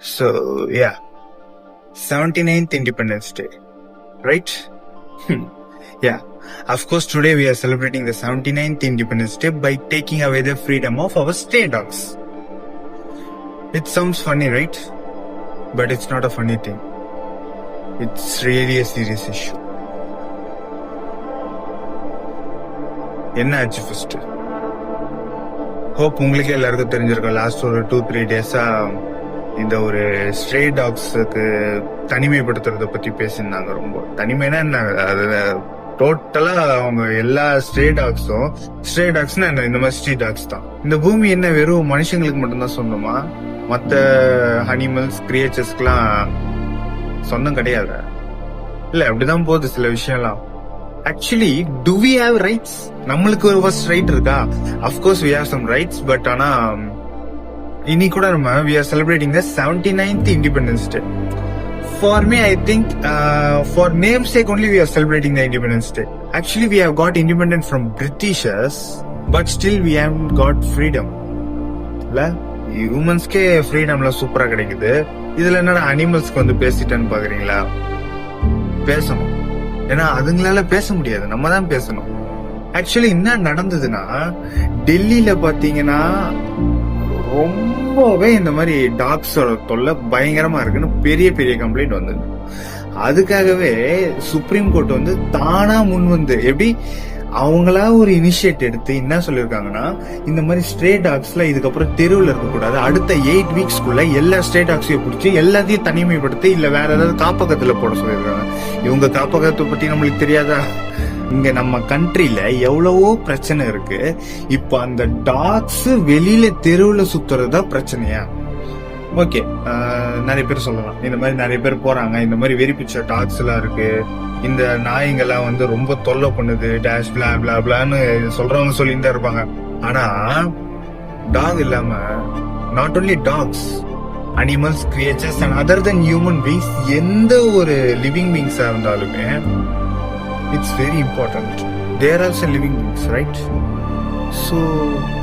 So, yeah, 79th Independence Day, right? Yeah, of course, today we are celebrating the 79th Independence Day by taking away the freedom of our stray dogs. It sounds funny, right? But it's not a funny thing. It's really a serious issue. என்ன ஆச்சு first? Hope உங்களுக்கே எல்லாருக்கும் தெரிஞ்சிருக்கும். Last ஒரு 2-3 டேஸா இந்த ஒரு stray டாக்ஸுக்கு தனிமைப்படுத்துறத பத்தி பேசியிருந்தாங்க. ரொம்ப தனிமைனா என்ன, அது டோட்டலா அவங்க எல்லா ஸ்ட்ரே டாக்ஸ்னா என்ன, இந்த மாதிரி ஸ்ட்ரீட் டாக்ஸ் தான். இந்த பூமி என்ன வெறும் மனுஷங்களுக்கு மட்டும்தான் சொந்தமா? மற்ற அனிமல்ஸ் கிரியேச்சர்ஸ்க்குலாம் சொந்தம் கிடையாது. இல்ல அப்படிதான் போகுது சில விஷயம்லாம். Actually do we have rights? நம்மளுக்கு ஒரு ஃபர்ஸ்ட் ரைட் இருக்கா? Of course we have some rights. But ஆனா இன்னைக்கு கூட நம்ம we are celebrating the 79th Independence Day. For me, I think for namesake only we are celebrating the Independence Day. Actually, we have got independent from Britishers, but still we haven't got freedom. இல்ல, ஹியூமன்ஸ்க்கே ஃப்ரீடம்ல சூப்பரா கிடைக்குது. இதுல என்னடா அனிமல்ஸ்க்கு வந்து பேசிட்டேன்னு பாக்குறீங்களா? பேசணும், ஏன்னா அதுங்களால பேச முடியாது, நம்ம தான் பேசணும். ஆக்சுவலி என்ன நடந்ததுன்னா, டெல்லியில பாத்தீங்கன்னா ரொம்பவே இந்த மாதிரி டாக்ஸோட தொல்லை பயங்கரமா இருக்குன்னு பெரிய பெரிய கம்ப்ளைண்ட் வந்தது. அதுக்காகவே சுப்ரீம் கோர்ட் வந்து தானா முன் வந்து எப்படி அவங்களா ஒரு இனிஷியேட் எடுத்து என்ன சொல்லிருக்காங்கன்னா, இந்த மாதிரி ஸ்ட்ரே டாக்ஸ்ல இதுக்கப்புறம் தெருவில் இருக்கக்கூடாது, அடுத்த 8 வீக்ஸ்க்குள்ள எல்லா ஸ்ட்ரே டாக்ஸையும் பிடிச்சி எல்லாத்தையும் தனிமைப்படுத்தி இல்ல வேற ஏதாவது காப்பகத்துல போட சொல்லியிருக்காங்க. இவங்க காப்பகத்தை பத்தி நம்மளுக்கு தெரியாதா? இங்க நம்ம கண்ட்ரில எவ்வளவோ பிரச்சனை இருக்கு. இப்ப அந்த டாக்ஸ் வெளியில தெருவுல சுத்துறதுதான் பிரச்சனையா? ஓகே, நிறைய பேர் சொல்லலாம், இந்த மாதிரி நிறைய பேர் போறாங்க, இந்த மாதிரி வெறி பிச்ச டாக்ஸ் எல்லாம் இருக்கு, இந்த நாய்ங்கெல்லாம் வந்து ரொம்ப தொல்லை பண்ணுது, டேஷ் பிளா பிளா பிளான்னு சொல்றவங்க சொல்லிட்டு தான் இருப்பாங்க. ஆனா டாக் இல்லாம not only dogs, animals, creatures and other than human beings, எந்த ஒரு லிவிங் பீங்ஸா இருந்தாலுமே it's very important. They are also living beings, right? So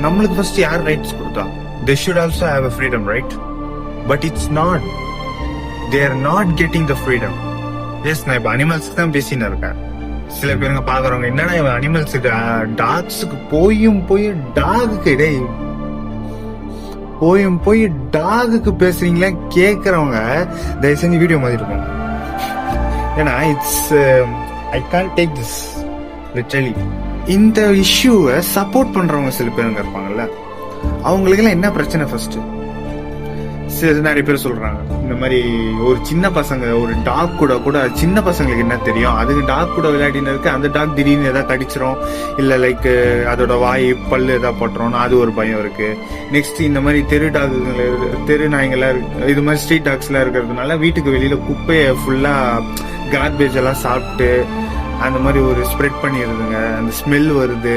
நம்மளுக்கு ஃபர்ஸ்ட் யார் ரைட்ஸ் கொடுத்தா? They should also have a freedom, right? But it's not. They are not getting the freedom. Yes, நான் இப்ப அனிமல்ஸ்க்கு தான் பேசின்னு இருக்கேன். சில பேருங்க பாக்குறவங்க, என்னன்னா இவன் அனிமல்ஸுக்கு டாக்ஸுக்கு போய் டாகுக்கு பேசுறீங்களா கேக்குறவங்க தயவு செஞ்சு வீடியோ மாதிரி இருக்கும். ஏன்னா it's I can't take this literally. இந்த இஷ்யூவை சப்போர்ட் பண்றவங்க சில பேருங்க இருப்பாங்கல்ல, அவங்களுக்கு எல்லாம் என்ன பிரச்சனை? ஃபர்ஸ்ட் நிறைய பேர் சொல்றாங்க, இந்த மாதிரி ஒரு சின்ன பசங்க ஒரு டாக் கூட சின்ன பசங்களுக்கு என்ன தெரியும், அதுக்கு டாக் கூட விளையாடினு இருக்கு, அந்த டாக் திடீர்னு ஏதாவது கடிச்சிரும், இல்ல லைக் அதோட வாய் பல்லு ஏதாவது போட்டுரும், அது ஒரு பயம் இருக்கு. நெக்ஸ்ட் இந்த மாதிரி தெரு நாய்களா இது மாதிரி ஸ்ட்ரீட் டாக்ஸ் எல்லாம் இருக்கிறதுனால வீட்டுக்கு வெளியில குப்பையை ஃபுல்லா கார்பேஜ் எல்லாம் சாப்பிட்டு அந்த மாதிரி ஒரு ஸ்ப்ரெட் பண்ணிடுதுங்க, அந்த ஸ்மெல் வருது.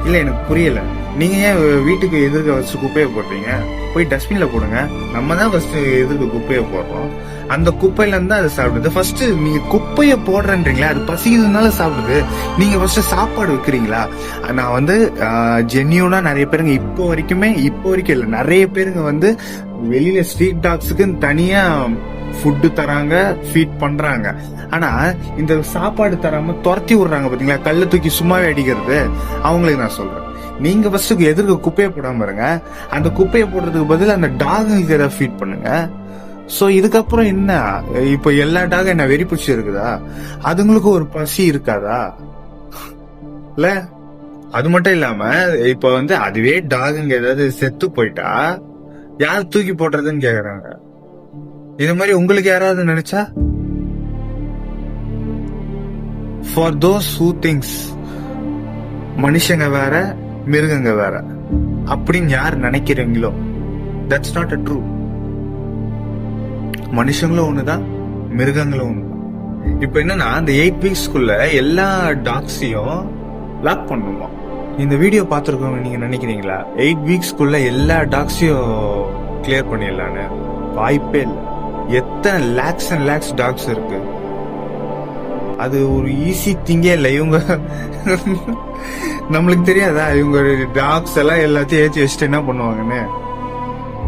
இல்ல எனக்கு புரியல, நீங்க ஏன் வீட்டுக்கு எதிர்க்க வச்சு குப்பையை போடுறீங்க? போய் டஸ்ட்பின்ல போடுங்க. நம்ம தான் ஃபர்ஸ்ட் எதிர்க்க குப்பையை போடுறோம், அந்த குப்பையில இருந்தா அது சாப்பிடுது. ஃபர்ஸ்ட் நீங்க குப்பையை போடுறேன்றீங்களா, அது பசிக்கிறதுனால சாப்பிடுது. நீங்க ஃபர்ஸ்ட் சாப்பாடு வைக்கிறீங்களா? நான் வந்து ஜென்யூனா நிறைய பேருங்க இப்போ வரைக்கும் இல்ல, நிறைய பேருங்க வந்து வெளியில ஸ்ட்ரீட் டாக்ஸுக்கு தனியா ஃபுட்டு தராங்க, ஃபீட் பண்றாங்க. ஆனா இந்த சாப்பாடு தராம துரத்தி விடுறாங்க பாத்தீங்களா, கல்ல தூக்கி சும்மாவே அடிக்கிறது. அவங்களுக்கு நான் சொல்றேன், நீங்க ஃபர்ஸ்ட் எதிர்க்க குப்பையை போடாம இருங்க, அந்த குப்பையை போடுறதுக்கு பதில் அந்த டாகுக்கு ஏதாவது ஃபீட் பண்ணுங்க. சோ இதுக்கப்புறம் என்ன, இப்ப எல்லா டாகும் என்ன வெறி பிடிச்சி இருக்குதா? அதுங்களுக்கு ஒரு பசி இருக்காதா? இல்ல அது மட்டும் இல்லாம இப்ப வந்து அதுவே டாகுங்க ஏதாவது செத்து போயிட்டா யார் தூக்கி போடுறதுன்னு கேக்குறாங்க. இது மாதிரி உங்களுக்கு யாராவது நினைச்சா? For those who thinks மனுஷங்க வேற மிருகங்க வேற அப்படின்னு யார் நினைக்கிறீங்களோ, that's not a true. மனுஷங்களும் ஒண்ணுதான், மிருகங்களும் ஒண்ணுதான். இப்ப என்னன்னா, அந்த 8 வீக்ஸ்க்குள்ள எல்லா டாக்ஸையும் லாக் பண்ணுவோம். இந்த வீடியோ பார்த்துருக்கோங்க, நீங்க நினைக்கிறீங்களா 8 வீக்ஸ்க்குள்ள எல்லா டாக்ஸையும் கிளியர் பண்ணிடலான்னு? வாய்ப்பே இல்லை. எத்தனை லேக்ஸ் அண்ட் லேக்ஸ் டாக்ஸ் இருக்கு, அது ஒரு ஈஸி திங்கே இல்லை. இவங்க நம்மளுக்கு தெரியாதா இவங்க டாக்ஸ் எல்லாம் எல்லாத்தையும் ஏற்றி வச்சுட்டு என்ன பண்ணுவாங்கன்னு?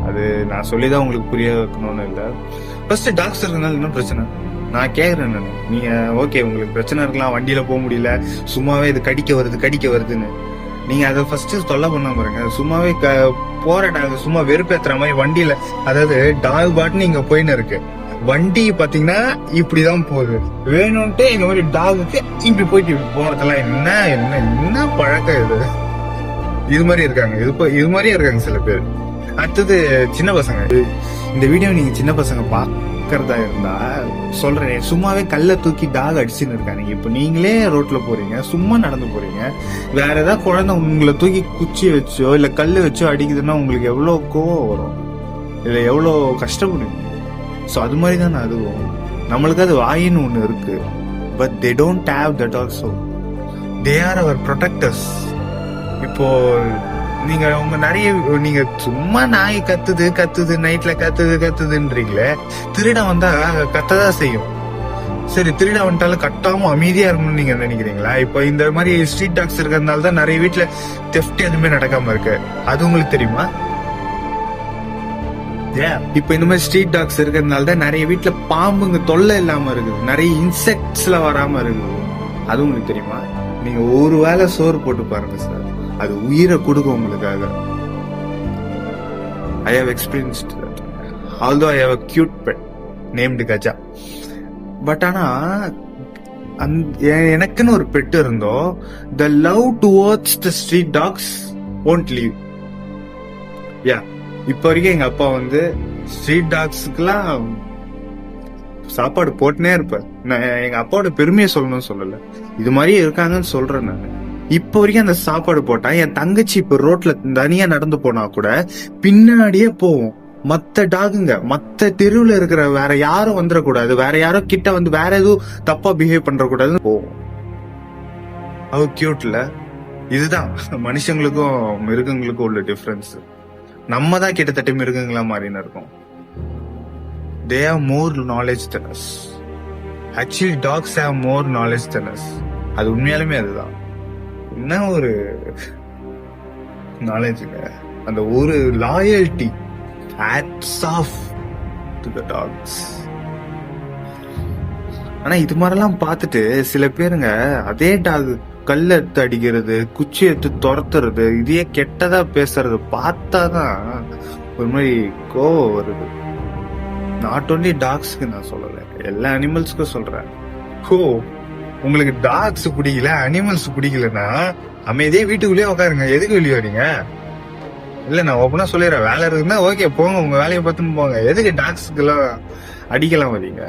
அது நான் சொல்லிதான் உங்களுக்கு புரிய வைக்கணும்னு இல்ல. ஃபர்ஸ்ட் டாக்ஸ் இருக்கனால என்ன பிரச்சனை நான் கேக்குறேன். நான் நீங்க ஓகே உங்களுக்கு பிரச்சனை இருக்கலாம், வண்டியில போக முடியல, சும்மாவே இது கடிக்க வருதுன்னு நீங்க அதை ஃபர்ஸ்ட் தொல்லை பண்ண பாருங்க. சும்மாவே போற டாக் சும்மா வெறுப்பேத்துற மாதிரி வண்டியில, அதாவது டாக் பாட்டுன்னு இங்க போயின்னு இருக்கு, வண்டி பாத்தீங்கன்னா இப்படிதான் போகுது, வேணும்ட்டு இந்த மாதிரி டாகுக்கு இப்படி போயிட்டு போறதெல்லாம் என்ன என்ன என்ன பழக்கம் இது? இது மாதிரி இருக்காங்க, இது மாதிரியே இருக்காங்க சில பேர். அடுத்தது சின்ன பசங்க. இந்த வீடியோ நீங்க சின்ன பசங்க பாக்கிறதா இருந்தா சொல்றேன், சும்மாவே கல்ல தூக்கி டாக் அடிச்சுன்னு இருக்காங்க. இப்ப நீங்களே ரோட்ல போறீங்க, சும்மா நடந்து போறீங்க, வேற ஏதாவது குழந்தை உங்களை தூக்கி குச்சி வச்சோ இல்ல கல்லு வச்சோ அடிக்குதுன்னா உங்களுக்கு எவ்வளவு கோவம் வரும், இல்ல எவ்வளவு கஷ்டப்படுவீங்க. சோ அது மாதிரி தானே அதுவும். நம்மளுக்கு அது வாயின்னு ஒண்ணு இருக்கு, but they don't have that also. They are our protectors. இப்போ நீங்க உங்க நிறைய நீங்க சும்மா நாய் கத்துது நைட்ல கத்துதுன்றீங்களே, திருட வந்தா கத்ததான் செய்யும். சரி, திருட வந்துட்டாலும் கட்டாம அமைதியா இருக்கணும்னு நீங்க நினைக்கிறீங்களா? இப்ப இந்த மாதிரி ஸ்ட்ரீட் டாக்ஸ் இருக்கிறதுனால தான் நிறைய வீட்டுல தெஃப்ட் எதுவுமே நடக்காம இருக்கு. அது உங்களுக்கு தெரியுமா? இப்ப இந்த மாதிரி ஸ்ட்ரீட் டாக்ஸ் இருக்கிறதுனால தான் நிறைய வீட்டுல பாம்புங்க தொல்லை இல்லாம இருக்குது, நிறைய இன்செக்ட்ஸ்ல வராம இருக்குது. அது உங்களுக்கு தெரியுமா? நீங்க ஒரு வேளை சோறு போட்டு பாருங்க சார், அது உயிரை கொடுக்கும் உங்களுக்காக. I have experienced that. Although I have a cute pet named Gaja. But ஆனா எனக்குன்னு ஒரு பெட் இருந்தோ, the love towards the street dogs won't leave. இப்ப வரைக்கும் எங்க அப்பா வந்து ஸ்ட்ரீட் டாக்ஸுக்கெல்லாம் சாப்பாடு போட்டுனே இருப்பேன். நான் எங்க அப்பாவோட பெருமையை சொல்லணும்னு சொல்லல, இது மாதிரி இருக்காங்கன்னு சொல்றேன். நான் இப்ப வரைக்கும் அந்த சாப்பாடு போட்டா என் தங்கச்சி இப்ப ரோட்ல தனியா நடந்து போனா கூட பின்னாடியே போவோம். மத்த டாகுங்க மத்த தெருவுல இருக்கிற வேற யாரும் வந்துடக்கூடாது, வேற யாரும் கிட்ட வந்து வேற எதுவும் தப்பா பிஹேவ் பண்ற கூடாதுன்னு போவோம். அது கியூட்ல. இதுதான் மனுஷங்களுக்கும் மிருகங்களுக்கும் உள்ள டிஃபரன்ஸ். நம்ம தான் கிட்டத்தட்ட மிருகங்களா மாறின்னு இருக்கோம். They have more knowledge than us. Actually, dogs have more knowledge than us. அது உண்மையாலுமே அதுதான். என்ன ஒரு நாலேஜுங்க, அந்த ஒரு loyalty. Hats off to the dogs. ஆனா இது மாதிரிலாம் பார்த்துட்டு சில பேருங்க அதே டாக் கல்ல எடுத்து அடிக்கிறது, குச்சி எடுத்து துரத்துறது, இதையே கெட்டதா பேசுறது பார்த்தாதான் ஒரு மாதிரி கோவம் வருது. நாட் ஓன்லி டாக்ஸ்க்கு நான் சொல்லல, எல்லா அனிமல்ஸ்க்கும் சொல்றேன். உங்களுக்கு டாக்ஸ் பிடிக்கல, அனிமல்ஸ் பிடிக்கலன்னா அமைதியே வீட்டுக்குள்ளேயே உட்காருங்க. எதுக்கு வெளியே வரீங்க? இல்ல நான் ஓப்பனா சொல்லிடுறேன், வேலை இருக்குன்னா ஓகே போங்க, உங்க வேலையை பார்த்துன்னு போங்க. எதுக்கு டாக்ஸுக்கு எல்லாம் அடிக்கலாம் வரீங்க?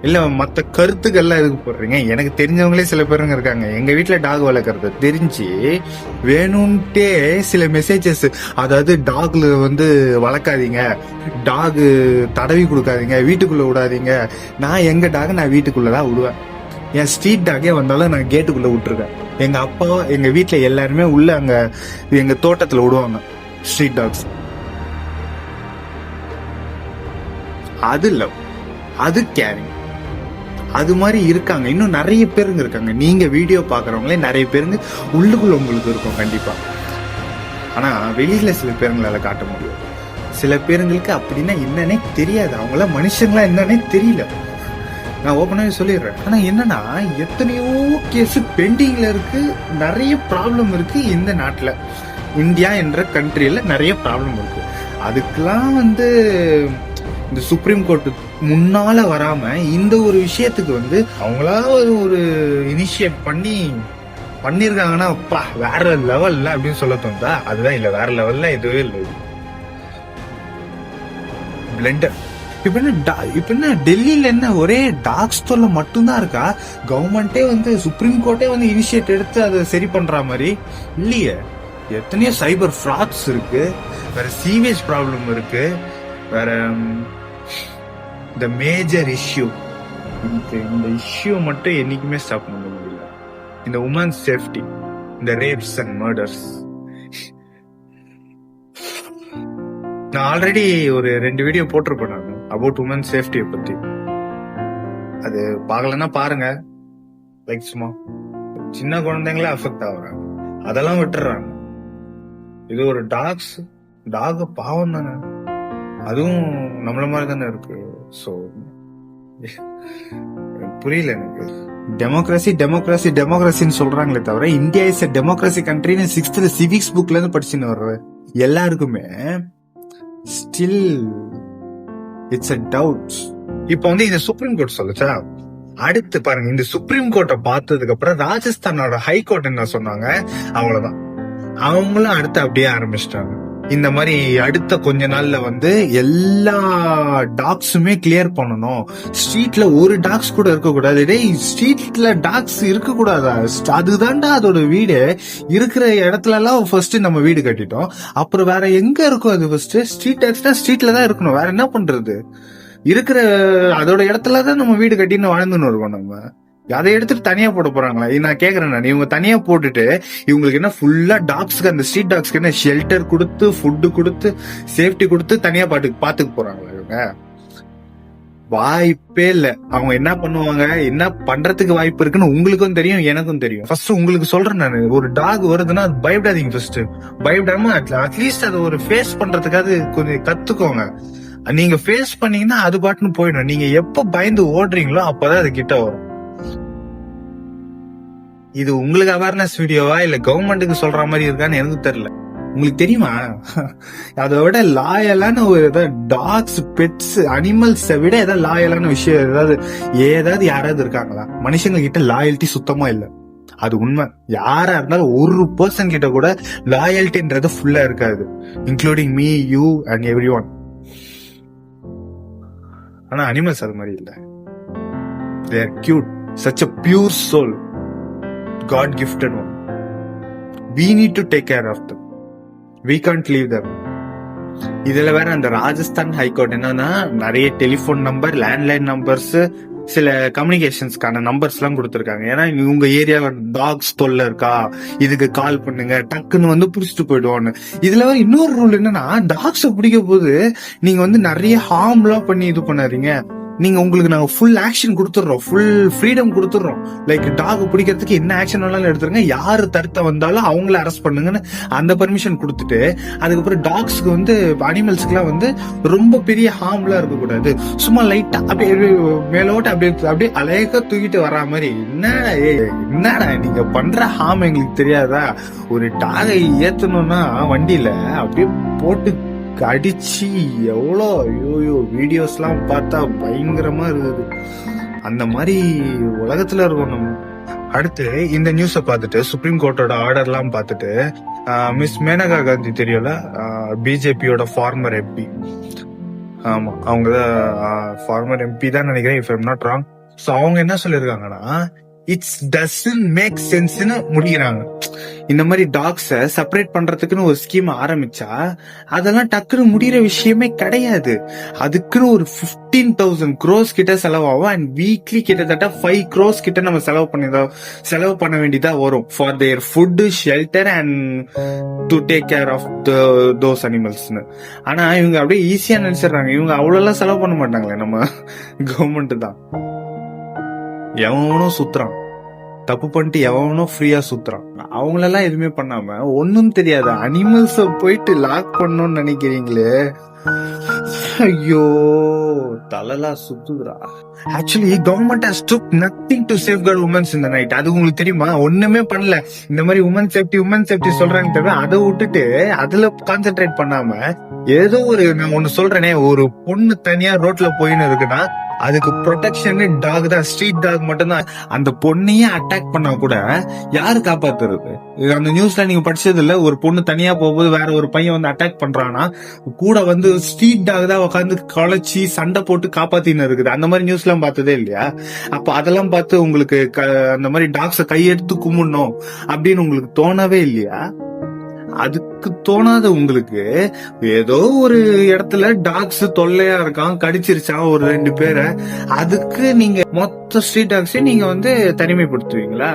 இல்ல மத்த கருத்துக்கள்லாம் எதுக்கு போடுறீங்க? எனக்கு தெரிஞ்சவங்களே சில பேருங்க இருக்காங்க, எங்க வீட்டுல டாக் வளர்க்கறது தெரிஞ்சு வேணும்ட்டே சில மெசேஜஸ், அதாவது டாக்ல வந்து வளர்க்காதீங்க, டாக் தடவி கொடுக்காதீங்க, வீட்டுக்குள்ள விடாதீங்க. நான் எங்க டாக் நான் வீட்டுக்குள்ளதான் விடுவேன். என் ஸ்ட்ரீட் டாகே வந்தாலும் நான் கேட்டுக்குள்ள விட்டுருக்கேன். எங்க அப்பா எங்க வீட்டுல எல்லாருமே உள்ள அங்க எங்க தோட்டத்துல விடுவாங்க ஸ்ட்ரீட் டாக்ஸ். அது லவ், அது கேரிங். அது மாதிரி இருக்காங்க இன்னும் நிறைய பேருங்க இருக்காங்க. நீங்க வீடியோ பாக்குறவங்களே நிறைய பேருங்க உள்ளுக்குள்ள உங்களுக்கு இருக்கும் கண்டிப்பா. ஆனா வெளியில சில பேருங்களால காட்ட முடியும். சில பேருங்களுக்கு அப்படின்னா என்னன்னே தெரியாது, அவங்கள மனுஷங்களா என்னன்னே தெரியல. நான் ஓப்பனாவே சொல்லிடுறேன். ஆனா என்னன்னா எத்தனையோ கேஸ் பெண்டிங்ல இருக்கு, நிறைய ப்ராப்ளம் இருக்கு இந்த நாட்டுல. இந்தியா என்ற கண்ட்ரியில நிறைய ப்ராப்ளம் இருக்கு. அதுக்கெல்லாம் வந்து இந்த சுப்ரீம் கோர்ட் முன்னால வராம இந்த ஒரு விஷயத்துக்கு வந்து அவங்களா ஒரு இனிஷியேட் பண்ணிருக்காங்கன்னா வேற லெவல்ல அப்படின்னு சொல்ல தோணுதா? அதுதான் இல்ல, வேற லெவல்ல எதுவே இல்லை. பிளண்டர். இப்ப என்ன டெல்லியில என்ன ஒரே டாக்ஸ் தொல்லை மட்டும்தான் இருக்கா? கவர்மெண்டே வந்து சுப்ரீம் கோர்ட்டே வந்து இனிஷியேட் எடுத்து அதை சரி பண்ற மாதிரி இல்லையே. எத்தனையோ சைபர் ஃப்ராட்ஸ் இருக்கு, வேற சீவேஜ் ப்ராப்ளம் இருக்கு, வேற இந்த மேஜர் இஷ்யூ. இந்த இஷ்யூ மட்டும் என்னைக்குமே ஸ்டாப் பண்ண முடியல. இந்த உமன்ஸ் சேஃப்டி, இந்த ரேப்ஸ் அண்ட் மர்டர்ஸ். நான் ஆல்ரெடி ஒரு 2 வீடியோ போட்டிருப்பேன் நான் அபவுட் உமன் சேஃப்டியை பத்தி. அது பார்க்கலன்னா பாருங்க. லைக் சும்மா சின்ன குழந்தைங்களே அஃபெக்ட் ஆகுறாங்க, அதெல்லாம் விட்டுறாங்க. இது ஒரு டாக் பாவம் தானே. அதுவும் நம்மள மாதிரி தானே இருக்கு. ஸோ புரியல எனக்கு. டெமோக்ரஸின்னு சொல்றாங்களே தவிர இந்தியா இஸ் எ டெமோக்ரஸி கண்ட்ரின்னு 6th சிவிக்ஸ் புக்ல இருந்து படிச்சுன்னு வர்ற எல்லாருக்குமே ஸ்டில் இட்ஸ் அ டவுட். இப்ப வந்து இந்த சுப்ரீம் கோர்ட் சொல்லுச்சா, அடுத்து பாருங்க, இந்த சுப்ரீம் கோர்ட்டை பார்த்ததுக்கு அப்புறம் ராஜஸ்தானோட ஹை கோர்ட் என்ன சொன்னாங்க, அவ்வளவுதான். அவங்களும் அடுத்து அப்படியே ஆரம்பிச்சிட்டாங்க. இந்த மாதிரி அடுத்த கொஞ்ச நாள்ல வந்து எல்லா டாக்ஸுமே கிளியர் பண்ணணும். ஸ்ட்ரீட்ல ஒரு டாக்ஸ் கூட இருக்க கூடாது. டேய், ஸ்ட்ரீட்ல டாக்ஸ் இருக்க கூடாதா? அதுதான்டா அதோட வீடு. இருக்கிற இடத்துல எல்லாம் ஃபர்ஸ்ட் நம்ம வீடு கட்டிட்டோம், அப்புறம் வேற எங்க இருக்கும் அது? ஃபர்ஸ்ட் ஸ்ட்ரீட் டாக்ஸ்னா ஸ்ட்ரீட்ல தான் இருக்கணும். வேற என்ன பண்றது? இருக்கிற அதோட இடத்துலதான் நம்ம வீடு கட்டின்னு வாழ்ந்துன்னு இருக்கோம். நம்ம அதை எடுத்துட்டு தனியா போட போறாங்களா? நான் கேக்குறேன், நான் இவங்க தனியா போட்டுட்டு இவங்களுக்கு என்ன ஃபுல்லா டாக்ஸ்க்கு, அந்த ஸ்ட்ரீட் டாக்ஸ்க்கு என்ன ஷெல்டர் கொடுத்து, ஃபுட்டு கொடுத்து, சேஃப்டி கொடுத்து தனியா பாத்துக்கு போறாங்களா? இவங்க வாய்ப்பே இல்ல. அவங்க என்ன பண்ணுவாங்க, என்ன பண்றதுக்கு வாய்ப்பு இருக்குன்னு உங்களுக்கும் தெரியும், எனக்கும் தெரியும். ஃபர்ஸ்ட் உங்களுக்கு சொல்றேன் நான், ஒரு டாக் வருதுன்னா அது பயப்படாதீங்க. ஃபர்ஸ்ட் பயப்படாம அட்லீஸ்ட் அதை ஒரு ஃபேஸ் பண்றதுக்காக கொஞ்சம் கத்துக்கோங்க. நீங்க ஃபேஸ் பண்ணீங்கன்னா அது பாட்டுன்னு போயிடும். நீங்க எப்ப பயந்து ஓடுறீங்களோ அப்பதான் அது கிட்ட வரும். இது உங்களுக்கு அவேர்னஸ் வீடியோவா இல்ல கவர்மெண்ட்டுக்கு சொல்ற மாதிரி இருக்கான்னு எனக்கு தெரியல. உங்களுக்கு தெரியுமா, அதோட லாயலான ஒரு டாக்ஸ், பெட்ஸ், அனிமல்ஸை விட ஏதாவது லாயலான விஷயம் ஏதாவது யாராவது இருக்காங்களா? மனுஷங்க கிட்ட லாயல்ட்டி சுத்தமா இல்ல. அது உண்மை. யாரா இருந்தாலும் ஒரு பர்சன் கிட்ட கூட லாயல்ட்டின்றது ஃபுல்லா இருக்காது, including me, you and every one. ஆனா அனிமல்ஸ் அது மாதிரி இல்ல. They are cute, such a pure soul, God gifted one. We need to take care of them. We can't leave them. இதுல வேற அந்த ராஜஸ்தான் ஹைகோர்ட் என்னன்னா, நிறைய டெலிபோன் நம்பர், லேண்ட்லைன் நம்பர்ஸ், சில கம்யூனிகேஷன்ஸ்க்கான நம்பர்ஸ் எல்லாம் கொடுத்திருக்காங்க. ஏன்னா உங்க ஏரியால டாக்ஸ் தொல்லை இருக்கா, இதுக்கு கால் பண்ணுங்க, டக்குன்னு வந்து புடிச்சிட்டு போயிடுவோன்னு. இதுல இன்னொரு ரூல் என்னன்னா, டாக்ஸ் பிடிக்க போது நீங்க வந்து நிறைய ஹார்ம் எல்லாம் பண்ணி இது பண்ணாதீங்க. நீங்க உங்களுக்கு நாங்க ஃபுல் ஆக்ஷன் கொடுத்துடுறோம், ஃபுல் ஃப்ரீடம் கொடுத்துடுறோம். லைக் டாக் பிடிக்கிறதுக்கு என்ன ஆக்ஷன் வேணாலும் எடுத்துருங்க, யாரு தடுத்த வந்தாலும் அவங்கள அரெஸ்ட் பண்ணுங்கன்னு அந்த பர்மிஷன் கொடுத்துட்டு, அதுக்கப்புறம் டாக்ஸ்க்கு வந்து, அனிமல்ஸ்க்கு எல்லாம் வந்து ரொம்ப பெரிய ஹார்ம்லாம் இருக்க கூடாது. சும்மா லைட்டா அப்படியே மேலோட்ட அப்படியே அழகா தூக்கிட்டு வரா மாதிரி. என்னடா நீங்க பண்ற ஹார்ம் எங்களுக்கு தெரியாதா? ஒரு டாகை ஏத்தணும்னா வண்டியில அப்படியே போட்டு அடிச்சு எவ்வளோ வீடியோஸ் எல்லாம் பார்த்தா பயங்கரமா இருக்குது. அந்த மாதிரி உலகத்துல இருக்கோம் நம்ம. அடுத்து இந்த நியூஸ பார்த்துட்டு, சுப்ரீம் கோர்ட்டோட ஆர்டர் எல்லாம் பார்த்துட்டு, மிஸ் மேனகா காந்தி தெரியும்ல, பிஜேபியோட ஃபார்மர் எம்பி. ஆமா, அவங்கதான் ஃபார்மர் எம்பி தான் நினைக்கிறேன், if I'm not wrong. So அவங்க என்ன சொல்லிருக்காங்கன்னா, இட்ஸ் டசன்ட் மேக் சென்ஸ்னு முடிக்கிறாங்க. இந்த மாதிரி டாக்ஸ செப்பரேட் பண்றதுக்குன்னு ஒரு ஸ்கீம் ஆரம்பிச்சா அதெல்லாம் டக்குன்னு முடிகிற விஷயமே கிடையாது. அதுக்குன்னு ஒரு 15,000 crores கிட்ட செலவாகும். அண்ட் வீக்லி கிட்டத்தட்ட 5 crores கிட்ட நம்ம செலவு பண்ண வேண்டியதா வரும் for their food, shelter and to take care of those அனிமல்ஸ்னு. ஆனா இவங்க அப்படியே ஈஸியா நினைச்சிடறாங்க. இவங்க அவ்வளவு செலவு பண்ண மாட்டாங்களே, நம்ம கவர்மெண்ட் தான். எவனும் சுத்துறான், தப்பு பண்ணிட்டு எவனும் ஃப்ரீயா சுத்துறான். அவங்களெல்லாம் எதுவுமே பண்ணாம ஒன்னும் தெரியாத அனிமல்ஸ போயிட்டு லாக் பண்ணணும்னு நினைக்கிறீங்களே, ஐயோ தலலாம் சுத்துதுரா. Actually government has took nothing to safeguard women in the night. அது உங்களுக்கு தெரியுமா? ஒண்ணுமே பண்ணல. இந்த மாதிரி உமன் சேஃப்டி சொல்றாங்க தவிர அதை விட்டுட்டு அதுல கான்சென்ட்ரேட் பண்ணாம ஏதோ ஒரு, நான் ஒண்ணு சொல்றேனே, ஒரு பொண்ணு தனியா ரோட்ல போயின்னு இருக்குன்னா அதுக்கு ப்ரொடெக்ஷன் டாக் தான், ஸ்ட்ரீட் டாக் மட்டும் தான். அந்த பொண்ணையே அட்டாக் பண்ணா கூட யாரு காப்பாத்துறது? அந்த நியூஸ்ல நீங்க படிச்சது இல்ல, ஒரு பொண்ணு தனியா போகும்போது வேற ஒரு பையன் வந்து அட்டாக் பண்றானா கூட வந்து ஸ்ட்ரீட் டாக் தான் உட்காந்து களைச்சி சண்டை போட்டு காப்பாத்தின்னு இருக்குது. அந்த மாதிரி நியூஸ் எல்லாம் பார்த்ததே இல்லையா? அப்ப அதெல்லாம் பார்த்து உங்களுக்கு அந்த மாதிரி டாக்ஸ கையெடுத்து கும்பிடணும் அப்படின்னு உங்களுக்கு தோணவே இல்லையா? அதுக்கு தோணாத உங்களுக்கு ஏதோ ஒரு இடத்துல டாக்ஸ் தொல்லையா இருக்கான், கடிச்சிருச்சான் ஒரு 2 பேரை, அதுக்கு நீங்க மொத்த ஸ்ட்ரீட் டாக்ஸையும் நீங்க வந்து தனிமைப்படுத்துவீங்களா?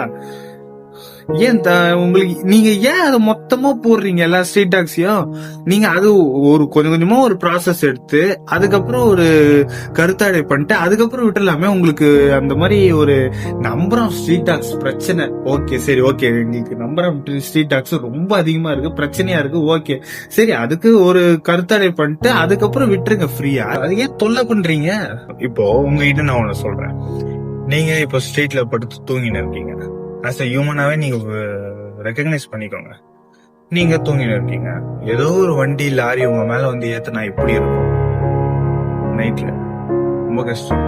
ஏன் உங்களுக்கு நீங்க ஏன் அதை மொத்தமா போடுறீங்க எல்லா ஸ்ட்ரீட் டாக்ஸையும்? நீங்க அது ஒரு கொஞ்சம் கொஞ்சமா ஒரு ப்ராசஸ் எடுத்து அதுக்கப்புறம் ஒரு கருத்தாடை பண்ணிட்டு அதுக்கப்புறம் விட்டுலாமே. உங்களுக்கு அந்த மாதிரி ஒரு நம்பர் ஆஃப் ஸ்ட்ரீட் டாக்ஸ் பிரச்சனை, ஓகே சரி, ஓகே உங்களுக்கு நம்பர் ஆஃப் ஸ்ட்ரீட் டாக்ஸ் ரொம்ப அதிகமா இருக்கு, பிரச்சனையா இருக்கு, ஓகே சரி, அதுக்கு ஒரு கருத்தாடை பண்ணிட்டு அதுக்கப்புறம் விட்டுருங்க ஃப்ரீயா. அது ஏன் தொல்லை பண்றீங்க? இப்போ உங்ககிட்ட நான் ஒண்ணு சொல்றேன். நீங்க இப்போ ஸ்ட்ரீட்ல படுத்து தூங்கின்னு இருக்கீங்க. ஆஸ் அ ஹியூமனாவே நீங்க ரெகக்னைஸ் பண்ணிக்கோங்க. நீங்க தூங்கின்னு இருக்கீங்க, ஏதோ ஒரு வண்டி லாரி உங்க மேல வந்து ஏத்தனா இப்படி இருக்கும் நைட்ல, ரொம்ப கஷ்டம்.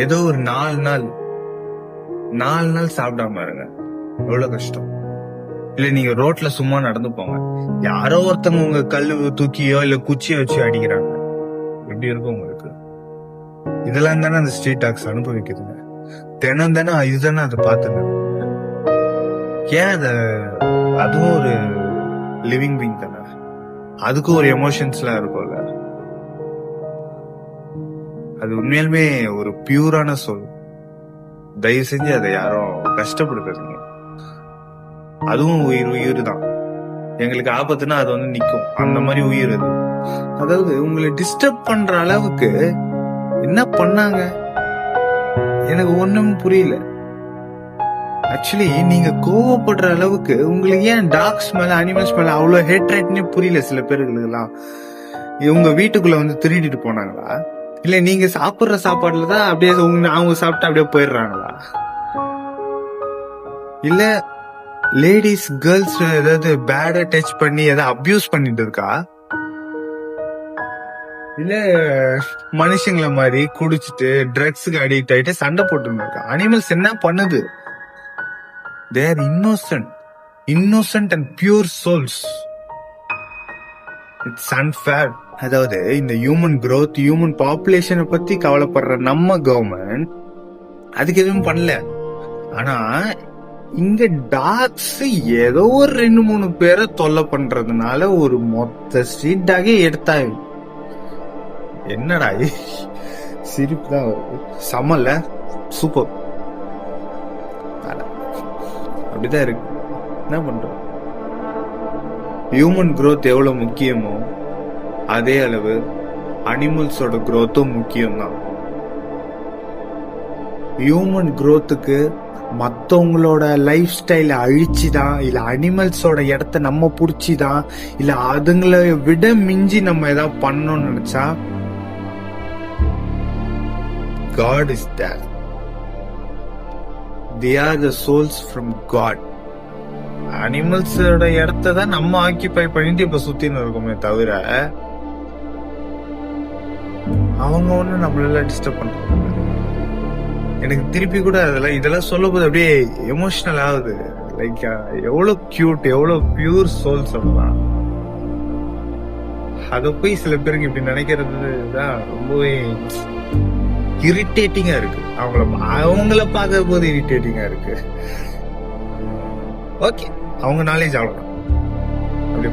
ஏதோ ஒரு 4 நாள் சாப்பிடாம இருங்க, எவ்வளவு கஷ்டம். இல்ல நீங்க ரோட்ல சும்மா நடந்து போங்க, யாரோ ஒருத்தவங்க உங்க கல்லு தூக்கியோ இல்ல குச்சியோ வச்சு அடிக்கிறாங்க, எப்படி இருக்கும் உங்களுக்கு? இதெல்லாம் தானே அந்த ஸ்ட்ரீட் டாக்ஸ் அனுபவிக்குதுங்க. தினம் இதுதானே அதை பார்த்துங்க. ஏன் அதுவும் ஒரு லிவிங் பீயிங் தானே, அதுக்கும் ஒரு எமோஷன்ஸ்லாம் இருக்கும்ல. அது உண்மையாலுமே ஒரு பியூரான சொல். தயவு செஞ்சு அதை யாரும் கஷ்டப்படுத்துறீங்க. அதுவும் உயிர் தான். எங்களுக்கு ஆபத்துனா அது வந்து நிக்கும், அந்த மாதிரி உயிர் அது. அதாவது உங்களை டிஸ்டர்ப் பண்ற அளவுக்கு என்ன பண்ணாங்க எனக்கு ஒண்ணும் புரியல. ஆக்சுவலி நீங்க கோவப்படுற அளவுக்கு உங்களுக்கு ஏன் டாக்ஸ் மேல அனிமல்ஸ் மேல அவ்வளவு ஹேட்ரேட்னே புரியல. சில பேருக்கு எல்லாம் இவங்க வீட்டுக்குள்ள வந்து திருடிட்டு போனாங்களா, இல்ல நீங்க சாப்பிடுற சாப்பாடுலதான் அப்படியே அவங்க சாப்பிட்டு அப்படியே போயிடுறாங்களா, இல்ல லேடிஸ் கேர்ள்ஸ் ஏதாவது பேடா டச் பண்ணி ஏதாவது அபியூஸ் பண்ணிட்டு இருக்கா, இல்ல மனுஷங்களை மாதிரி குடிச்சிட்டு ட்ரக்ஸுக்கு அடிக்ட் ஆயிட்டு சண்டை போட்டு இருக்கா? அனிமல்ஸ் என்ன பண்ணுது? They are innocent and pure souls. It's unfair. அதாவது இந்த ஹியூமன் growth, ஹியூமன் பாப்புலேஷனை பத்தி கவலைப்படுற நம்ம கவர்மெண்ட் அதுக்கு எதுவும் பண்ணல. ஆனா இங்க டாக்ஸ் ஏதோ ஒரு 2-3 பேரை தொல்லை பண்றதுனால ஒரு மொத்த ஸ்ட்ரீட் டாகே எடுத்தாங்க. என்னடா சிரிப்பு தான் வருது. சமல்ல, சூப்பர். அப்படிதான் இருக்கு. என்ன பண்றோம்? ஹியூமன் growth எவ்வளவு முக்கியமோ அதே அளவு அனிமல்ஸோட growthம் முக்கியம்தான். ஹியூமன் growthக்கு மத்தவங்களோட லைஃப் ஸ்டைல அழிச்சுதான், இல்ல அனிமல்ஸோட இடத்த நம்ம புடிச்சுதான், இல்ல அதுங்களை விட மிஞ்சி நம்ம ஏதாவது பண்ணணும்னு நினைச்சா God is there. They are the souls from God. அனிமல்ஸோட இடத்த தான் நம்ம ஆக்கிபை பண்ணிட்டு இப்ப சுத்தின்னு இருக்கோமே தவிர அவங்க ஒண்ணு நம்மள டிஸ்டர்ப் பண்றாங்க. எனக்கு திருப்பி கூட இதெல்லாம் சொல்லும் போது அப்படியே எமோஷனல் ஆகுது. லைக் எவ்வளவு கியூட், எவ்வளவு பியூர் சோல் சொல்லலாம். அத போய் சில பேருக்கு இப்படி நினைக்கிறது தான் ரொம்பவே இரிட்டேட்டிங்கா இருக்கு. அவங்கள பார்க்க போது இரிட்டேட்டிங்கா இருக்கு. ஓகே, அவங்க நாலேஜ் அவ்வளவுதான். அப்படி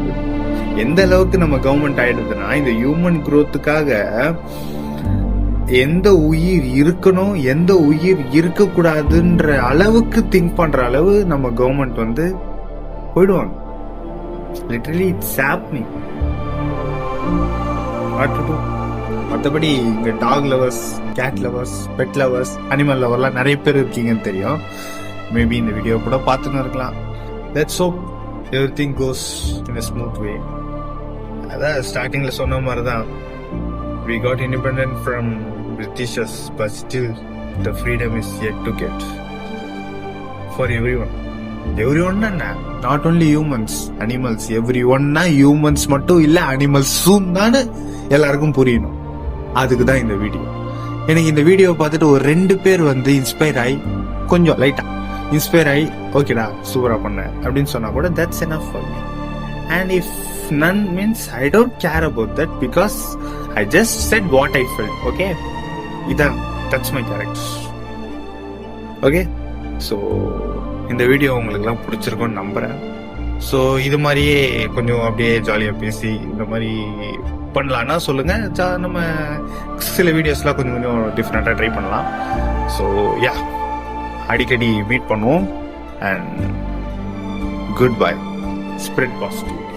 எந்த அளவுக்கு நம்ம கவர்மெண்ட் ஆயிடுதுன்னா இந்த ஹியூமன் growthக்காக எந்த உயிர் இருக்கணும் எந்த உயிர் இருக்க கூடாதுன்ற அளவுக்கு திங்க் பண்ற அளவு நம்ம கவர்மெண்ட் வந்து போயிடுவாங்க. Literally it's happening. மற்றபடி இங்க dog lovers, cat lovers, pet lovers, animal லவர்லாம் நிறைய பேர் இருக்கீங்கன்னு தெரியும். மேபி இந்த வீடியோ கூட பார்த்துன்னு இருக்கலாம். Let's hope everything goes in a smooth way. அதான் ஸ்டார்டிங்ல சொன்ன மாதிரி தான், we got independent from Britishers, but still the freedom is yet to get for everyone. Everyone na not only humans, animals, everyone na humans மட்டும் இல்ல அனிமல்ஸும் தான் எல்லாருக்கும் புரியணும். அதுக்கு தான் இந்த வீடியோ. எனக்கு இந்த வீடியோ பார்த்துட்டு ஒரு 2 பேர் வந்து இன்ஸ்பயர் ஆகி கொஞ்சம் லைட்டா இன்ஸ்பயர் ஆகி ஓகேடா சூப்பரா பண்ண அப்படின்னு சொன்னா கூட that's enough for me. And if none means I don't care about that because I just said what I felt. Okay, that's my character. Okay, so இந்த வீடியோ உங்களுக்குலாம் பிடிச்சிருக்கும்னு நம்புறேன். ஸோ இது மாதிரியே கொஞ்சம் அப்படியே ஜாலியாக பேசி இந்த மாதிரி பண்ணலான்னா சொல்லுங்க. நம்ம சில வீடியோஸ்லாம் கொஞ்சம் டிஃப்ரெண்டாக ட்ரை பண்ணலாம். ஸோ யா, அடிக்கடி மீட் பண்ணுவோம். And good bye. Spread positive.